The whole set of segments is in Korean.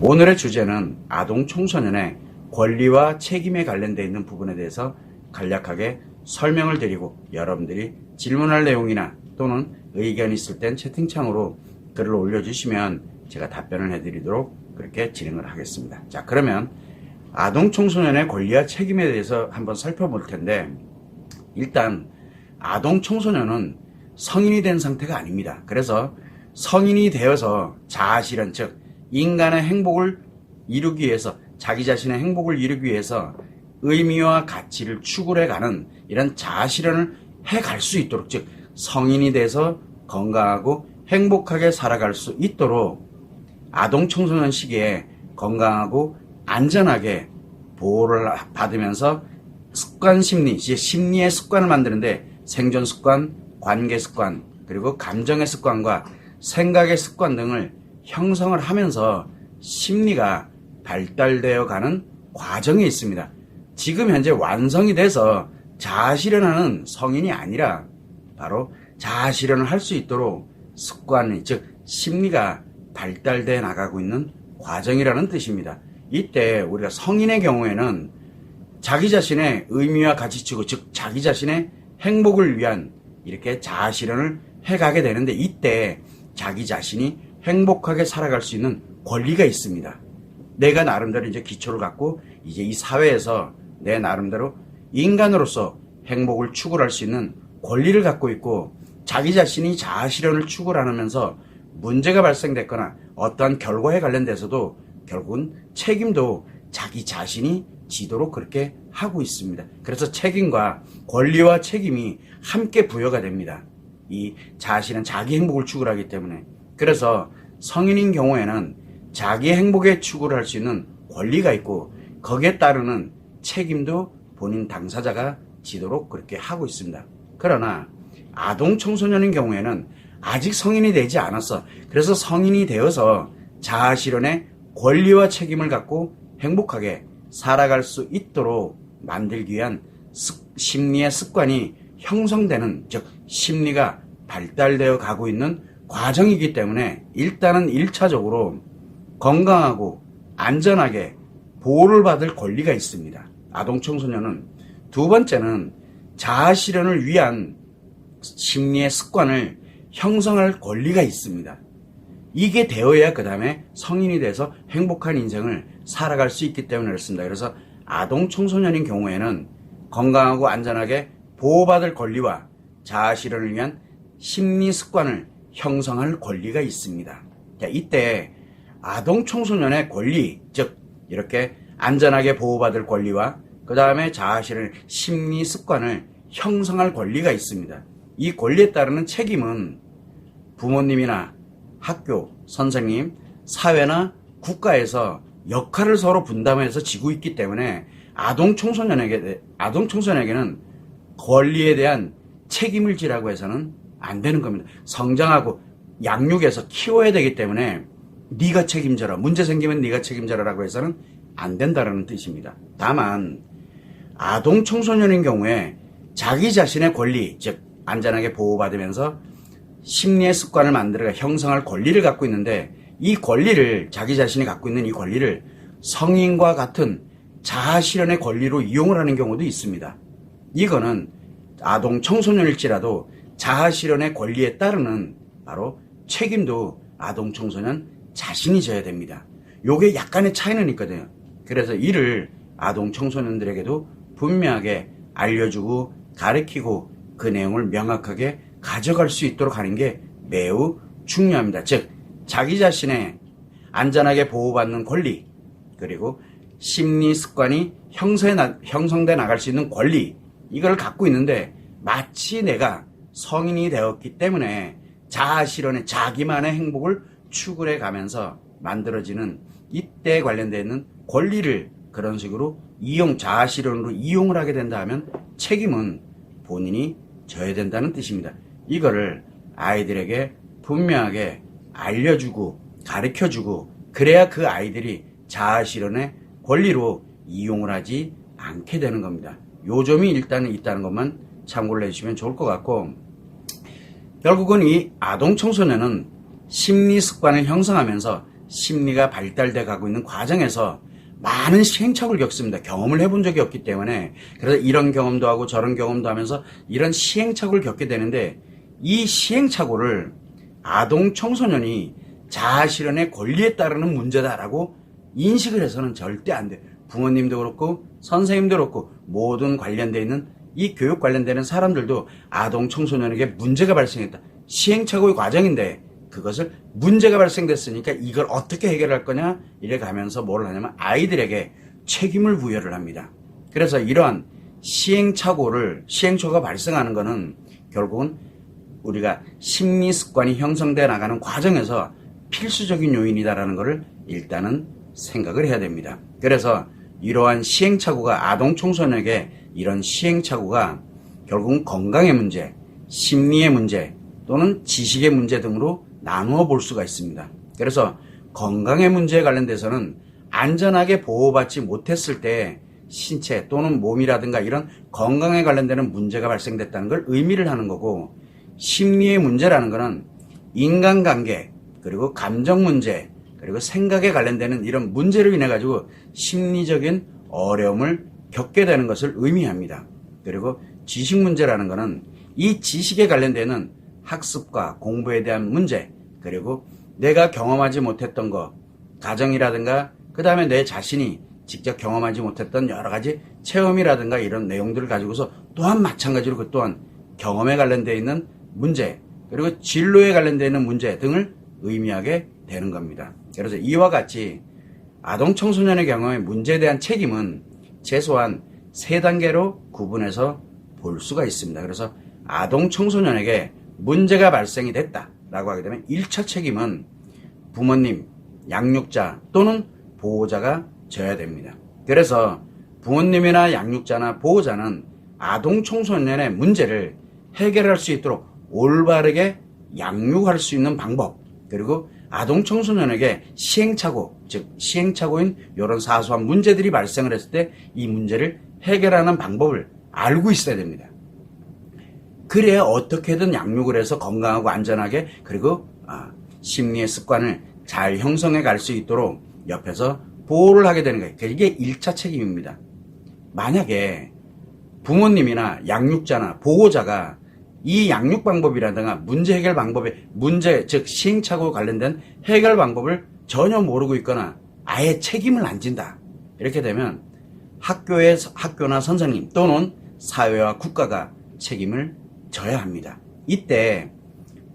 오늘의 주제는 아동 청소년의 권리와 책임에 관련되어 있는 부분에 대해서 간략하게 설명을 드리고, 여러분들이 질문할 내용이나 또는 의견이 있을 땐 채팅창으로 글을 올려주시면 제가 답변을 해드리도록 그렇게 진행을 하겠습니다. 자, 그러면 아동 청소년의 권리와 책임에 대해서 한번 살펴볼 텐데, 일단 아동 청소년은 성인이 된 상태가 아닙니다. 그래서 성인이 되어서 자아실현, 즉 인간의 행복을 이루기 위해서, 자기 자신의 행복을 이루기 위해서 의미와 가치를 추구해가는 이런 자아실현을 해갈 수 있도록, 즉 성인이 돼서 건강하고 행복하게 살아갈 수 있도록 아동 청소년 시기에 건강하고 안전하게 보호를 받으면서 습관 심리, 심리의 습관을 만드는데 생존 습관, 관계 습관, 그리고 감정의 습관과 생각의 습관 등을 형성을 하면서 심리가 발달되어 가는 과정이 있습니다. 지금 현재 완성이 돼서 자아실현하는 성인이 아니라 바로 자아실현을 할 수 있도록 습관이, 즉 심리가 발달되어 나가고 있는 과정이라는 뜻입니다. 이때 우리가 성인의 경우에는 자기 자신의 의미와 가치 추구, 즉 자기 자신의 행복을 위한 이렇게 자아실현을 해가게 되는데, 이때 자기 자신이 행복하게 살아갈 수 있는 권리가 있습니다. 내가 나름대로 이제 기초를 갖고 이제 이 사회에서 내 나름대로 인간으로서 행복을 추구할 수 있는 권리를 갖고 있고, 자기 자신이 자아실현을 추구를 하면서 문제가 발생됐거나 어떠한 결과에 관련돼서도 결국은 책임도 자기 자신이 지도록 그렇게 하고 있습니다. 그래서 책임과 권리와 책임이 함께 부여가 됩니다. 이 자신은 자기 행복을 추구하기 때문에. 그래서 성인인 경우에는 자기 행복에 추구를 할 수 있는 권리가 있고, 거기에 따르는 책임도 본인 당사자가 지도록 그렇게 하고 있습니다. 그러나 아동 청소년인 경우에는 아직 성인이 되지 않았어. 그래서 성인이 되어서 자아실현의 권리와 책임을 갖고 행복하게 살아갈 수 있도록 만들기 위한 심리의 습관이 형성되는, 즉 심리가 발달되어 가고 있는 과정이기 때문에 일단은 1차적으로 건강하고 안전하게 보호를 받을 권리가 있습니다. 아동 청소년은. 두 번째는 자아실현을 위한 심리의 습관을 형성할 권리가 있습니다. 이게 되어야 그 다음에 성인이 돼서 행복한 인생을 살아갈 수 있기 때문에 그렇습니다. 그래서 아동 청소년인 경우에는 건강하고 안전하게 보호받을 권리와 자아실현을 위한 심리 습관을 형성할 권리가 있습니다. 자, 이때 아동 청소년의 권리, 즉 이렇게 안전하게 보호받을 권리와 그 다음에 자아실현 심리 습관을 형성할 권리가 있습니다. 이 권리에 따르는 책임은 부모님이나 학교, 선생님, 사회나 국가에서 역할을 서로 분담해서 지고 있기 때문에 아동 청소년에게는 권리에 대한 책임을 지라고 해서는 안 되는 겁니다. 성장하고 양육해서 키워야 되기 때문에 네가 책임져라, 문제 생기면 네가 책임져라라고 해서는 안 된다는 뜻입니다. 다만 아동 청소년인 경우에 자기 자신의 권리, 즉 안전하게 보호받으면서 심리의 습관을 만들어가 형성할 권리를 갖고 있는데, 이 권리를, 자기 자신이 갖고 있는 이 권리를 성인과 같은 자아실현의 권리로 이용을 하는 경우도 있습니다. 이거는 아동 청소년일지라도 자아실현의 권리에 따르는 바로 책임도 아동 청소년 자신이 져야 됩니다. 요게 약간의 차이는 있거든요. 그래서 이를 아동 청소년들에게도 분명하게 알려주고 가르치고 그 내용을 명확하게 가져갈 수 있도록 하는 게 매우 중요합니다. 즉 자기 자신의 안전하게 보호받는 권리, 그리고 심리 습관이 형성돼 나갈 수 있는 권리, 이걸 갖고 있는데 마치 내가 성인이 되었기 때문에 자아실현의 자기만의 행복을 추구해 가면서 만들어지는 이때에 관련되어 있는 권리를 그런 식으로 자아실현으로 이용을 하게 된다 하면 책임은 본인이 져야 된다는 뜻입니다. 이거를 아이들에게 분명하게 알려주고 가르쳐주고, 그래야 그 아이들이 자아실현의 권리로 이용을 하지 않게 되는 겁니다. 요 점이 일단은 있다는 것만 참고를 해주시면 좋을 것 같고, 결국은 이 아동 청소년은 심리 습관을 형성하면서 심리가 발달돼 가고 있는 과정에서 많은 시행착오를 겪습니다. 경험을 해본 적이 없기 때문에. 그래서 이런 경험도 하고 저런 경험도 하면서 이런 시행착오를 겪게 되는데, 이 시행착오를 아동 청소년이 자아실현의 권리에 따르는 문제다라고 인식을 해서는 절대 안 돼요. 부모님도 그렇고 선생님도 그렇고 모든 관련되어 있는 이 교육 관련되는 사람들도 아동 청소년에게 문제가 발생했다. 시행착오의 과정인데 그것을 문제가 발생됐으니까 이걸 어떻게 해결할 거냐 이래 가면서 뭘 하냐면 아이들에게 책임을 부여를 합니다. 그래서 이러한 시행착오가 발생하는 거는 결국은 우리가 심리 습관이 형성돼 나가는 과정에서 필수적인 요인이다라는 것을 일단은 생각을 해야 됩니다. 그래서 이러한 시행착오가 아동 청소년에게 이런 시행착오가 결국은 건강의 문제, 심리의 문제 또는 지식의 문제 등으로 나누어 볼 수가 있습니다. 그래서 건강의 문제에 관련돼서는 안전하게 보호받지 못했을 때 신체 또는 몸이라든가 이런 건강에 관련되는 문제가 발생됐다는 걸 의미를 하는 거고, 심리의 문제라는 것은 인간관계 그리고 감정 문제 그리고 생각에 관련되는 이런 문제로 인해 가지고 심리적인 어려움을 겪게 되는 것을 의미합니다. 그리고 지식 문제라는 것은 이 지식에 관련되는 학습과 공부에 대한 문제, 그리고 내가 경험하지 못했던 것, 가정이라든가 그 다음에 내 자신이 직접 경험하지 못했던 여러 가지 체험이라든가 이런 내용들을 가지고서 또한 마찬가지로 그 또한 경험에 관련되어 있는 문제, 그리고 진로에 관련되어 있는 문제 등을 의미하게 되는 겁니다. 그래서 이와 같이 아동 청소년의 경우에 문제에 대한 책임은 최소한 3단계로 구분해서 볼 수가 있습니다. 그래서 아동 청소년에게 문제가 발생이 됐다라고 하게 되면 1차 책임은 부모님, 양육자 또는 보호자가 져야 됩니다. 그래서 부모님이나 양육자나 보호자는 아동 청소년의 문제를 해결할 수 있도록 올바르게 양육할 수 있는 방법, 그리고 아동 청소년에게 시행착오, 즉 시행착오인 이런 사소한 문제들이 발생을 했을 때 이 문제를 해결하는 방법을 알고 있어야 됩니다. 그래야 어떻게든 양육을 해서 건강하고 안전하게 그리고 심리의 습관을 잘 형성해 갈 수 있도록 옆에서 보호를 하게 되는 거예요. 이게 1차 책임입니다. 만약에 부모님이나 양육자나 보호자가 이 양육 방법이라든가 문제 해결 방법에 즉 시행착오와 관련된 해결 방법을 전혀 모르고 있거나 아예 책임을 안 진다. 이렇게 되면 학교나 선생님 또는 사회와 국가가 책임을 져야 합니다. 이때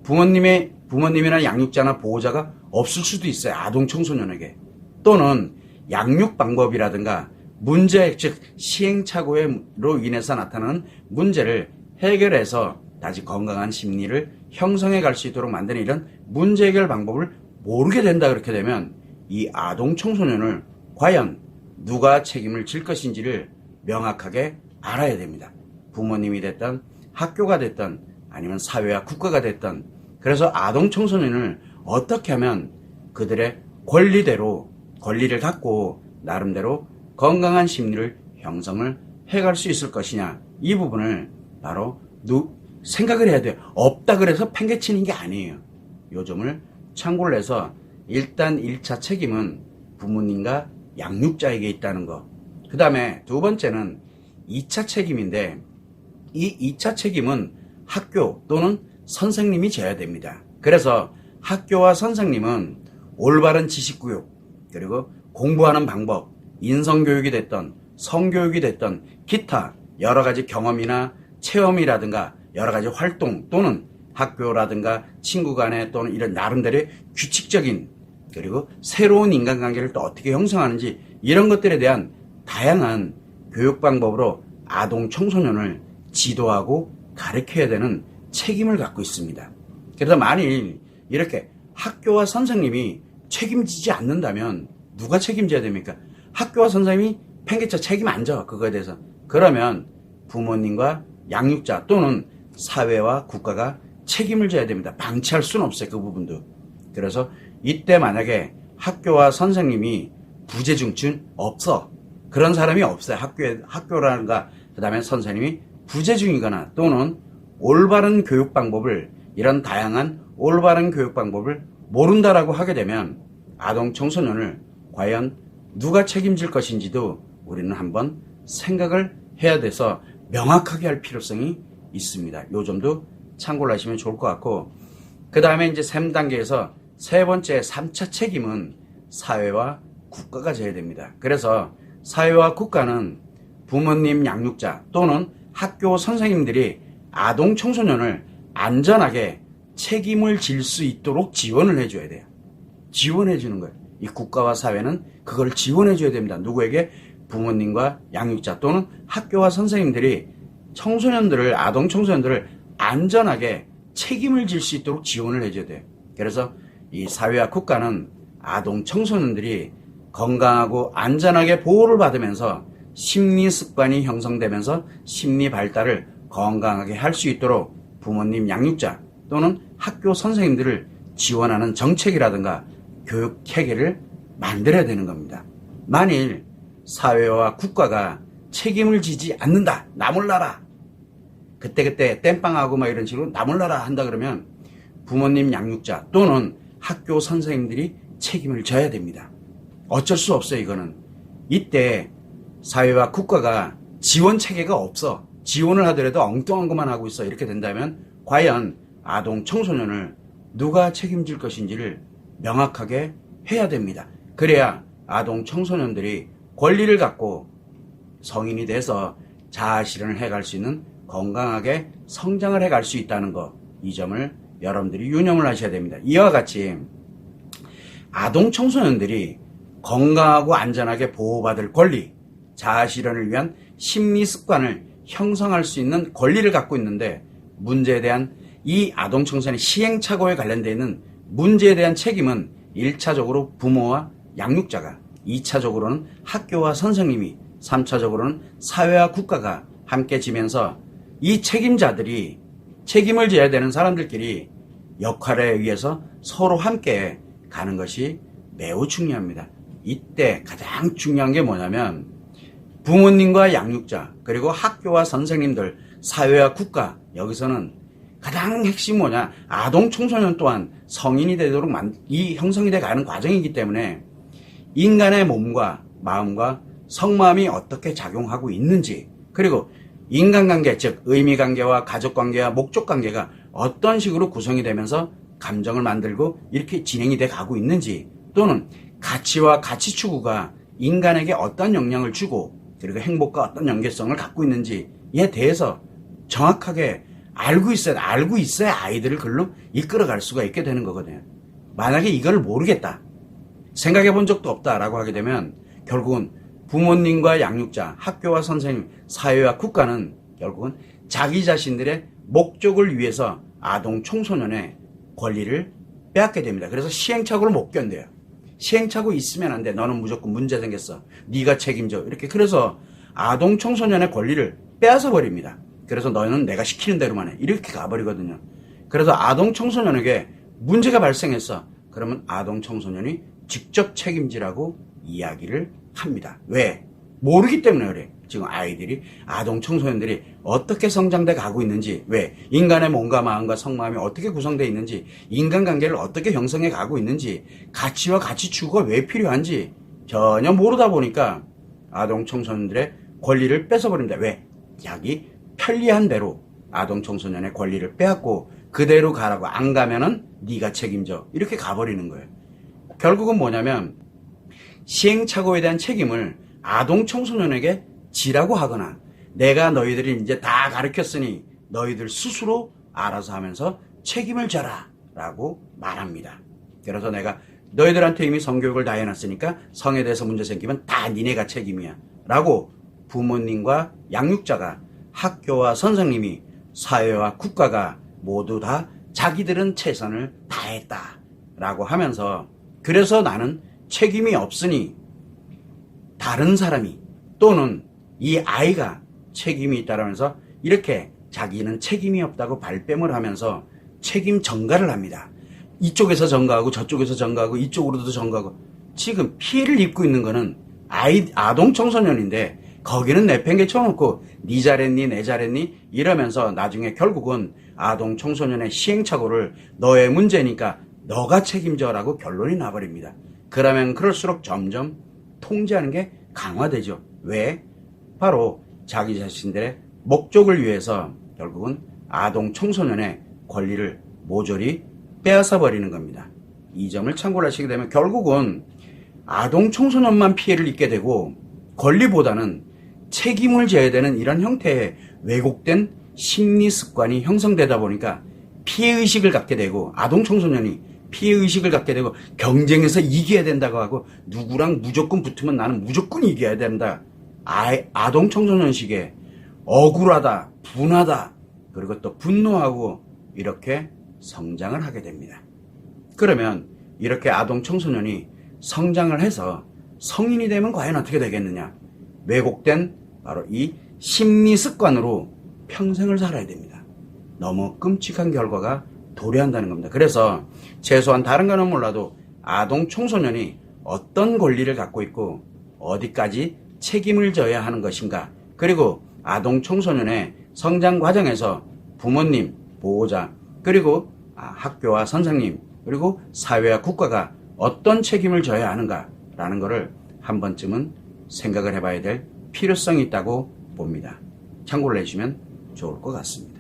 부모님이나 양육자나 보호자가 없을 수도 있어요. 아동 청소년에게. 또는 양육 방법이라든가 문제, 즉 시행착오로 인해서 나타나는 문제를 해결해서 다시 건강한 심리를 형성해 갈 수 있도록 만드는 이런 문제 해결 방법을 모르게 된다. 그렇게 되면 이 아동 청소년을 과연 누가 책임을 질 것인지를 명확하게 알아야 됩니다. 부모님이 됐든 학교가 됐든 아니면 사회와 국가가 됐든. 그래서 아동 청소년을 어떻게 하면 그들의 권리를 갖고 나름대로 건강한 심리를 형성을 해갈 수 있을 것이냐, 이 부분을 바로 생각을 해야 돼요. 없다 그래서 팽개치는 게 아니에요. 요 점을 참고를 해서 일단 1차 책임은 부모님과 양육자에게 있다는 거. 그 다음에 두 번째는 2차 책임인데, 이 2차 책임은 학교 또는 선생님이 져야 됩니다. 그래서 학교와 선생님은 올바른 지식교육, 그리고 공부하는 방법, 인성교육이 됐던 성교육이 됐던 기타 여러 가지 경험이나 체험이라든가 여러 가지 활동 또는 학교라든가 친구 간에 또는 이런 나름대로의 규칙적인 그리고 새로운 인간관계를 또 어떻게 형성하는지 이런 것들에 대한 다양한 교육 방법으로 아동 청소년을 지도하고 가르쳐야 되는 책임을 갖고 있습니다. 그래서 만일 이렇게 학교와 선생님이 책임지지 않는다면 누가 책임져야 됩니까? 학교와 선생님이 팽개쳐 책임 안 져, 그거에 대해서. 그러면 부모님과 양육자 또는 사회와 국가가 책임을 져야 됩니다. 방치할 수는 없어요, 그 부분도. 그래서 이때 만약에 학교와 선생님이 부재중증 없어. 그런 사람이 없어요. 학교라든가 그 다음에 선생님이 부재중이거나 또는 올바른 교육 방법을, 이런 다양한 올바른 교육 방법을 모른다라고 하게 되면 아동 청소년을 과연 누가 책임질 것인지도 우리는 한번 생각을 해야 돼서 명확하게 할 필요성이 있습니다. 요 점도 참고를 하시면 좋을 것 같고, 그 다음에 이제 3단계에서 세 번째 3차 책임은 사회와 국가가 져야 됩니다. 그래서 사회와 국가는 부모님, 양육자 또는 학교 선생님들이 아동 청소년을 안전하게 책임을 질 수 있도록 지원을 해줘야 돼요. 지원해 주는 거예요. 이 국가와 사회는 그걸 지원해 줘야 됩니다. 누구에게? 부모님과 양육자 또는 학교와 선생님들이 청소년들을, 아동 청소년들을 안전하게 책임을 질 수 있도록 지원을 해줘야 돼요. 그래서 이 사회와 국가는 아동 청소년들이 건강하고 안전하게 보호를 받으면서 심리 습관이 형성되면서 심리 발달을 건강하게 할 수 있도록 부모님, 양육자 또는 학교 선생님들을 지원하는 정책이라든가 교육 체계를 만들어야 되는 겁니다. 만일 사회와 국가가 책임을 지지 않는다, 나 몰라라, 그때 땜빵하고 막 이런 식으로 나 몰라라 한다 그러면 부모님, 양육자 또는 학교 선생님들이 책임을 져야 됩니다. 어쩔 수 없어요. 이거는 이때 사회와 국가가 지원 체계가 없어, 지원을 하더라도 엉뚱한 것만 하고 있어, 이렇게 된다면 과연 아동 청소년을 누가 책임질 것인지를 명확하게 해야 됩니다. 그래야 아동 청소년들이 권리를 갖고 성인이 돼서 자아실현을 해갈 수 있는, 건강하게 성장을 해갈 수 있다는 거, 이 점을 여러분들이 유념을 하셔야 됩니다. 이와 같이 아동 청소년들이 건강하고 안전하게 보호받을 권리, 자아실현을 위한 심리 습관을 형성할 수 있는 권리를 갖고 있는데, 문제에 대한 이 아동 청소년의 시행착오에 관련되어 있는 문제에 대한 책임은 1차적으로 부모와 양육자가, 2차적으로는 학교와 선생님이, 3차적으로는 사회와 국가가 함께 지면서 이 책임자들이, 책임을 져야 되는 사람들끼리 역할에 의해서 서로 함께 가는 것이 매우 중요합니다. 이때 가장 중요한 게 뭐냐면 부모님과 양육자, 그리고 학교와 선생님들, 사회와 국가, 여기서는 가장 핵심이 뭐냐, 아동 청소년 또한 성인이 되도록 이 형성이 돼 가는 과정이기 때문에 인간의 몸과 마음과 성마음이 어떻게 작용하고 있는지, 그리고 인간관계, 즉 의미관계와 가족관계와 목적관계가 어떤 식으로 구성이 되면서 감정을 만들고 이렇게 진행이 돼 가고 있는지, 또는 가치와 가치 추구가 인간에게 어떤 영향을 주고 그리고 행복과 어떤 연계성을 갖고 있는지에 대해서 정확하게 알고 있어야 아이들을 글로 이끌어갈 수가 있게 되는 거거든요. 만약에 이걸 모르겠다, 생각해 본 적도 없다라고 하게 되면 결국은 부모님과 양육자, 학교와 선생님, 사회와 국가는 결국은 자기 자신들의 목적을 위해서 아동 청소년의 권리를 빼앗게 됩니다. 그래서 시행착오를 못 견뎌요. 시행착오 있으면 안 돼. 너는 무조건 문제 생겼어. 네가 책임져. 이렇게. 그래서 아동 청소년의 권리를 빼앗아 버립니다. 그래서 너는 내가 시키는 대로만 해. 이렇게 가버리거든요. 그래서 아동 청소년에게 문제가 발생했어. 그러면 아동 청소년이 직접 책임지라고 이야기를 합니다. 왜? 모르기 때문에 그래. 지금 아이들이, 아동 청소년들이 어떻게 성장돼 가고 있는지, 왜? 인간의 몸과 마음과 성마음이 어떻게 구성되어 있는지, 인간관계를 어떻게 형성해 가고 있는지, 가치와 가치 추구가 왜 필요한지 전혀 모르다 보니까 아동 청소년들의 권리를 뺏어버립니다. 왜? 자기 편리한 대로 아동 청소년의 권리를 빼앗고 그대로 가라고, 안 가면은 네가 책임져, 이렇게 가버리는 거예요. 결국은 뭐냐면 시행착오에 대한 책임을 아동 청소년에게 지라고 하거나, 내가 너희들이 이제 다 가르쳤으니 너희들 스스로 알아서 하면서 책임을 져라 라고 말합니다. 그래서 내가 너희들한테 이미 성교육을 다 해놨으니까 성에 대해서 문제 생기면 다 니네가 책임이야 라고 부모님과 양육자가, 학교와 선생님이, 사회와 국가가 모두 다 자기들은 최선을 다했다 라고 하면서, 그래서 나는 책임이 없으니 다른 사람이 또는 이 아이가 책임이 있다라면서 이렇게 자기는 책임이 없다고 발뺌을 하면서 책임 전가를 합니다. 이쪽에서 전가하고 저쪽에서 전가하고 이쪽으로도 전가하고. 지금 피해를 입고 있는 거는 아동 청소년인데 거기는 내팽개쳐놓고 니 잘했니 내 잘했니 이러면서 나중에 결국은 아동 청소년의 시행착오를 너의 문제니까 너가 책임져라고 결론이 나버립니다. 그러면 그럴수록 점점 통제하는 게 강화되죠. 왜? 바로 자기 자신들의 목적을 위해서 결국은 아동 청소년의 권리를 모조리 빼앗아 버리는 겁니다. 이 점을 참고를 하시게 되면 결국은 아동 청소년만 피해를 입게 되고 권리보다는 책임을 져야 되는 이런 형태의 왜곡된 심리 습관이 형성되다 보니까 피해의식을 갖게 되고 아동 청소년이 피해의식을 갖게 되고 경쟁에서 이겨야 된다고 하고 누구랑 무조건 붙으면 나는 무조건 이겨야 된다. 아동 청소년식의 억울하다, 분하다, 그리고 또 분노하고 이렇게 성장을 하게 됩니다. 그러면 이렇게 아동 청소년이 성장을 해서 성인이 되면 과연 어떻게 되겠느냐? 왜곡된 바로 이 심리 습관으로 평생을 살아야 됩니다. 너무 끔찍한 결과가 도래한다는 겁니다. 그래서 최소한 다른 거는 몰라도 아동 청소년이 어떤 권리를 갖고 있고 어디까지 책임을 져야 하는 것인가, 그리고 아동 청소년의 성장 과정에서 부모님, 보호자, 그리고 학교와 선생님, 그리고 사회와 국가가 어떤 책임을 져야 하는가라는 것을 한 번쯤은 생각을 해봐야 될 필요성이 있다고 봅니다. 참고를 해주시면 좋을 것 같습니다.